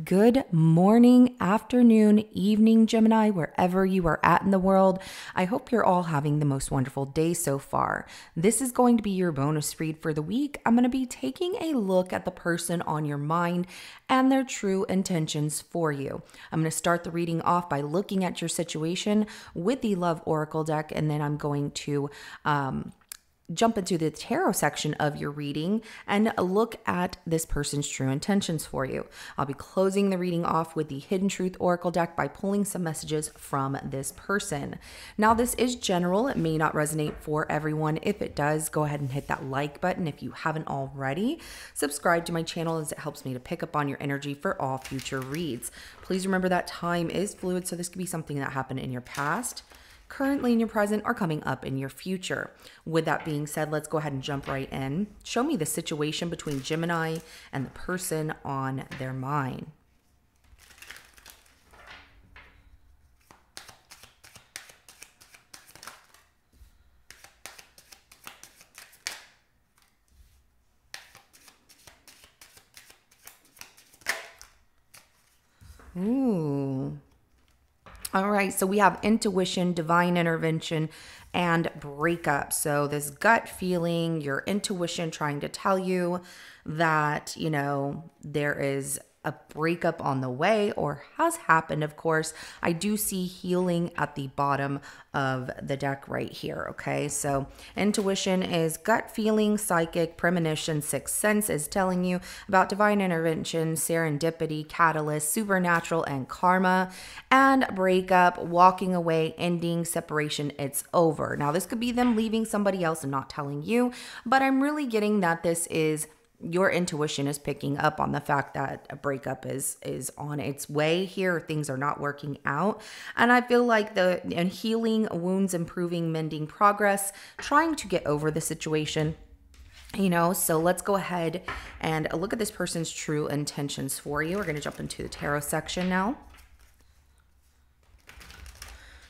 Good morning, afternoon, evening, Gemini, wherever you are at in the world. I hope you're all having the most wonderful day so far. This is going to be your bonus read for the week. I'm going to be taking a look at the person on your mind and their true intentions for you. I'm going to start the reading off by looking at your situation with the Love Oracle deck, and then I'm going to jump into the tarot section of your reading and look at this person's true intentions for you. I'll be closing the reading off with the Hidden Truth Oracle deck by pulling some messages from this person. Now, this is general. It may not resonate for everyone. If it does, go ahead and hit that like button. If you haven't already, subscribe to my channel as it helps me to pick up on your energy for all future reads. Please remember that time is fluid, so this could be something that happened in your past, currently in your present, or coming up in your future. With that being said, let's go ahead and jump right in. Show me the situation between Gemini and the person on their mind. Ooh. All right, so we have intuition, divine intervention, and breakup. So this gut feeling, your intuition trying to tell you that, there is a breakup on the way or has happened, of course. I do see healing at the bottom of the deck right here, okay? So intuition is gut feeling, psychic, premonition, sixth sense is telling you about divine intervention, serendipity, catalyst, supernatural, and karma. And breakup, walking away, ending, separation, it's over. Now, this could be them leaving somebody else and not telling you, but I'm really getting that this is your intuition is picking up on the fact that a breakup is on its way here. Things are not working out. And I feel like the healing, wounds, improving, mending, progress, trying to get over the situation. So let's go ahead and look at this person's true intentions for you. We're going to jump into the tarot section now.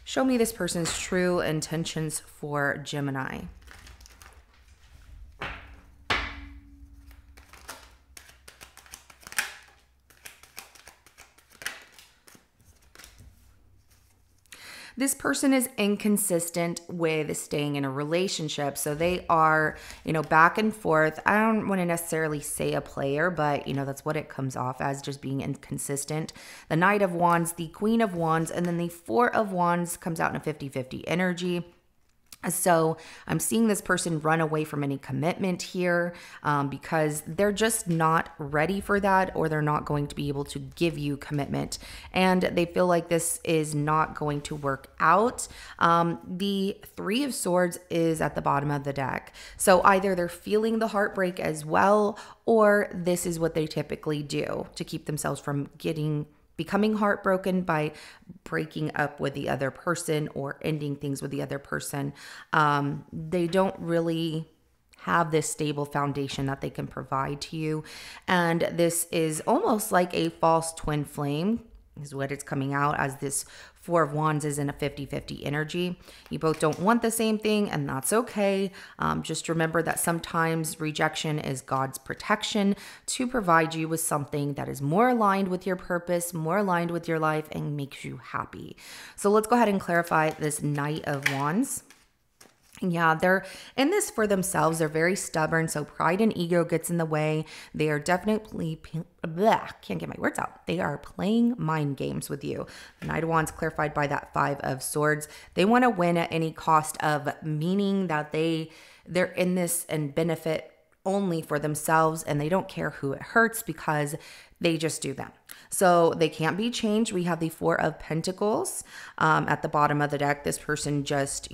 Show me this person's true intentions for Gemini. This person is inconsistent with staying in a relationship. So they are, back and forth. I don't want to necessarily say a player, but, that's what it comes off as, just being inconsistent. The Knight of Wands, the Queen of Wands, and then the Four of Wands comes out in a 50-50 energy. So I'm seeing this person run away from any commitment here because they're just not ready for that, or they're not going to be able to give you commitment. And they feel like this is not going to work out. The Three of Swords is at the bottom of the deck. So either they're feeling the heartbreak as well, or this is what they typically do to keep themselves from becoming heartbroken by breaking up with the other person or ending things with the other person. They don't really have this stable foundation that they can provide to you. And this is almost like a false twin flame is what it's coming out as. This Four of Wands is in a 50-50 energy. You both don't want the same thing, and that's okay. Just remember that sometimes rejection is God's protection to provide you with something that is more aligned with your purpose, more aligned with your life, and makes you happy. So let's go ahead and clarify this Knight of Wands. Yeah, they're in this for themselves. They're very stubborn, so pride and ego gets in the way. They are definitely, can't get my words out. They are playing mind games with you. The Knight of Wands clarified by that Five of Swords. They want to win at any cost, of meaning that they're in this and benefit only for themselves, and they don't care who it hurts because they just do them. So they can't be changed. We have the Four of Pentacles at the bottom of the deck. This person just,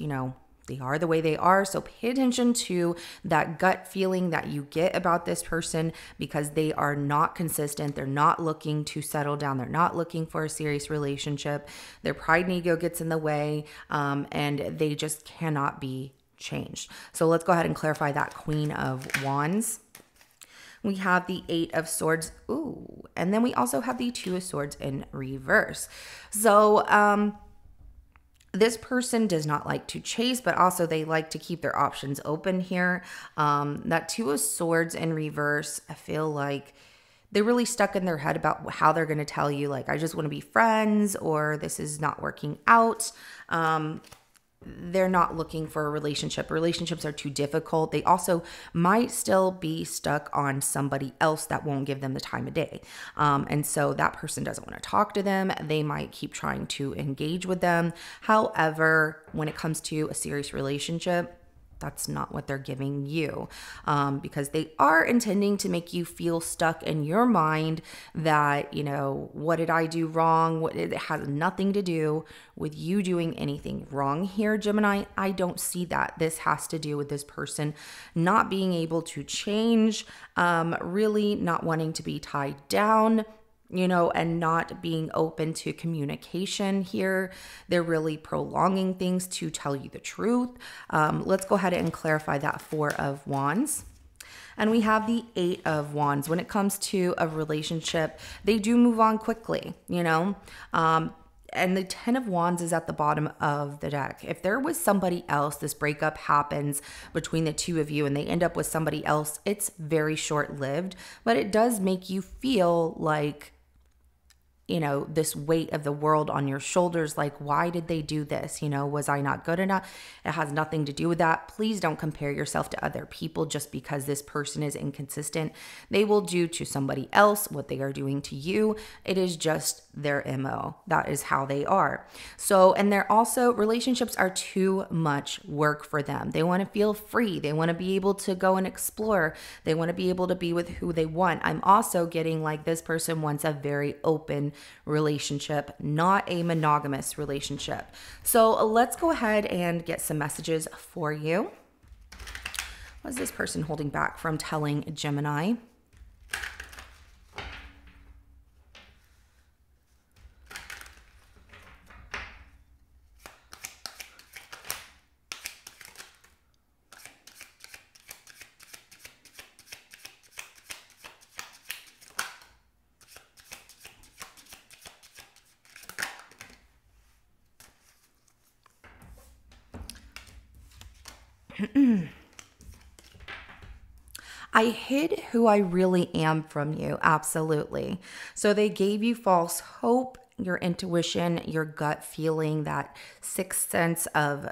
they are the way they are. So pay attention to that gut feeling that you get about this person, because they are not consistent. They're not looking to settle down. They're not looking for a serious relationship. Their pride and ego gets in the way, and they just cannot be changed. So let's go ahead and clarify that Queen of Wands. We have the Eight of Swords. Ooh, and then we also have the Two of Swords in reverse. So, this person does not like to chase, but also they like to keep their options open here. That Two of Swords in reverse, I feel like they're really stuck in their head about how they're going to tell you, like, I just want to be friends, or this is not working out. They're not looking for a relationship. Relationships are too difficult. They also might still be stuck on somebody else that won't give them the time of day. And so that person doesn't want to talk to them. They might keep trying to engage with them. However, when it comes to a serious relationship, that's not what they're giving you, because they are intending to make you feel stuck in your mind that, what did I do wrong? It has nothing to do with you doing anything wrong here, Gemini. I don't see that. This has to do with this person not being able to change, really not wanting to be tied down, and not being open to communication here. They're really prolonging things to tell you the truth. Let's go ahead and clarify that Four of Wands. And we have the Eight of Wands. When it comes to a relationship, they do move on quickly, and the Ten of Wands is at the bottom of the deck. If there was somebody else, this breakup happens between the two of you and they end up with somebody else, it's very short-lived, but it does make you feel like, this weight of the world on your shoulders. Like, why did they do this? Was I not good enough? It has nothing to do with that. Please don't compare yourself to other people just because this person is inconsistent. They will do to somebody else what they are doing to you. It is just their MO. That is how they are. So, and they're also, relationships are too much work for them. They want to feel free. They want to be able to go and explore. They want to be able to be with who they want. I'm also getting like this person wants a very open relationship, not a monogamous relationship. So let's go ahead and get some messages for you. What is this person holding back from telling Gemini? I hid who I really am from you. Absolutely. So they gave you false hope, your intuition, your gut feeling, that sixth sense of,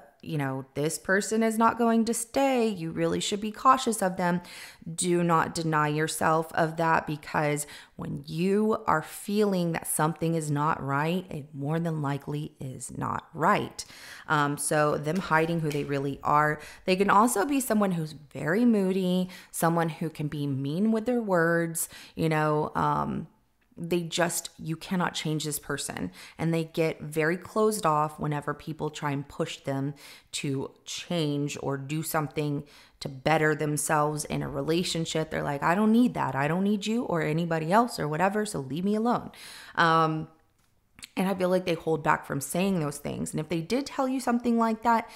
this person is not going to stay. You really should be cautious of them. Do not deny yourself of that, because when you are feeling that something is not right, it more than likely is not right. So them hiding who they really are. They can also be someone who's very moody, someone who can be mean with their words, you cannot change this person, and they get very closed off whenever people try and push them to change or do something to better themselves in a relationship. They're like, I don't need that. I don't need you or anybody else or whatever. So leave me alone. And I feel like they hold back from saying those things. And if they did tell you something like that,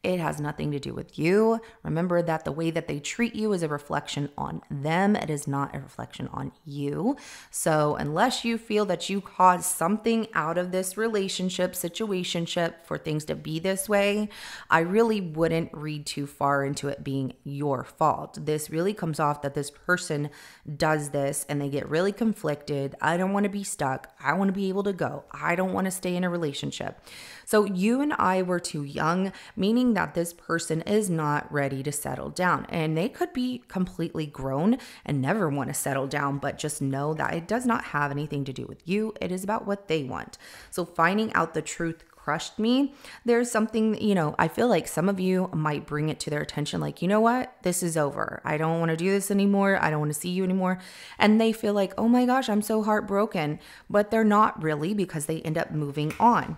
it has nothing to do with you. Remember that the way that they treat you is a reflection on them. It is not a reflection on you. So unless you feel that you caused something out of this relationship, situationship for things to be this way, I really wouldn't read too far into it being your fault. This really comes off that this person does this and they get really conflicted. I don't want to be stuck. I want to be able to go. I don't want to stay in a relationship. So you and I were too young, meaning that this person is not ready to settle down, and they could be completely grown and never want to settle down, but just know that it does not have anything to do with you. It is about what they want. So finding out the truth crushed me. There's something, I feel like some of you might bring it to their attention, like, you know what, this is over. I don't want to do this anymore. I don't want to see you anymore. And they feel like, oh my gosh, I'm so heartbroken, but they're not really, because they end up moving on.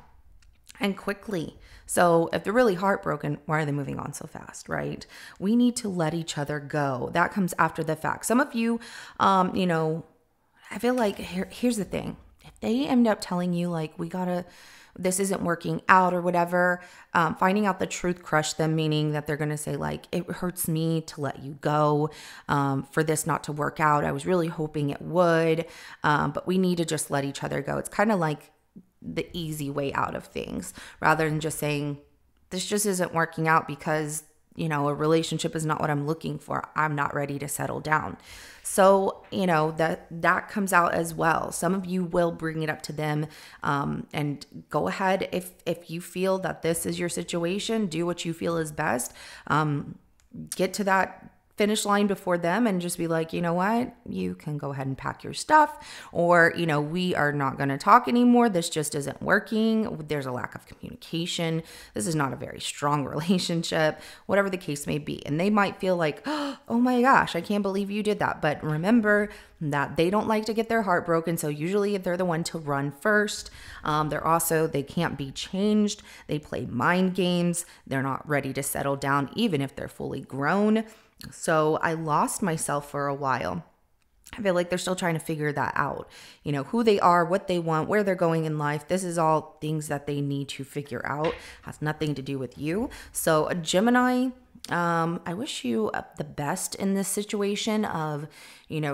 And quickly. So if they're really heartbroken, why are they moving on so fast, right? We need to let each other go. That comes after the fact. Some of you, I feel like here's the thing. If they end up telling you like, this isn't working out or whatever, finding out the truth crushed them, meaning that they're going to say like, it hurts me to let you go, for this not to work out. I was really hoping it would, but we need to just let each other go. It's kind of like the easy way out of things, rather than just saying this just isn't working out because a relationship is not what I'm looking for. I'm not ready to settle down. So, that comes out as well. Some of you will bring it up to them, and go ahead. If you feel that this is your situation, do what you feel is best. Get to that finish line before them and just be like, you know what, you can go ahead and pack your stuff, or, we are not going to talk anymore. This just isn't working. There's a lack of communication. This is not a very strong relationship, whatever the case may be. And they might feel like, oh my gosh, I can't believe you did that. But remember that they don't like to get their heart broken. So usually they're the one to run first. They can't be changed. They play mind games. They're not ready to settle down, even if they're fully grown. So I lost myself for a while. I feel like they're still trying to figure that out. Who they are, what they want, where they're going in life. This is all things that they need to figure out. Has nothing to do with you. So a Gemini, I wish you the best in this situation of,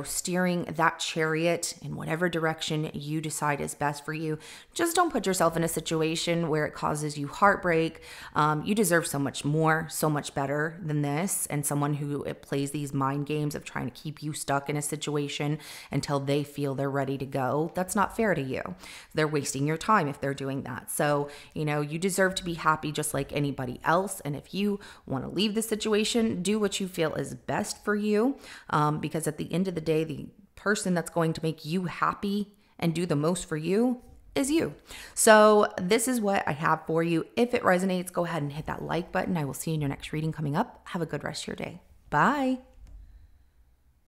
steering that chariot in whatever direction you decide is best for you. Just don't put yourself in a situation where it causes you heartbreak. You deserve so much more, so much better than this. And someone who plays these mind games of trying to keep you stuck in a situation until they feel they're ready to go. That's not fair to you. They're wasting your time if they're doing that. So, you deserve to be happy just like anybody else. And if you want to leave the situation, do what you feel is best for you. Because at the end of the day, the person that's going to make you happy and do the most for you is you. So this is what I have for you. If it resonates, go ahead and hit that like button. I will see you in your next reading coming up. Have a good rest of your day. Bye.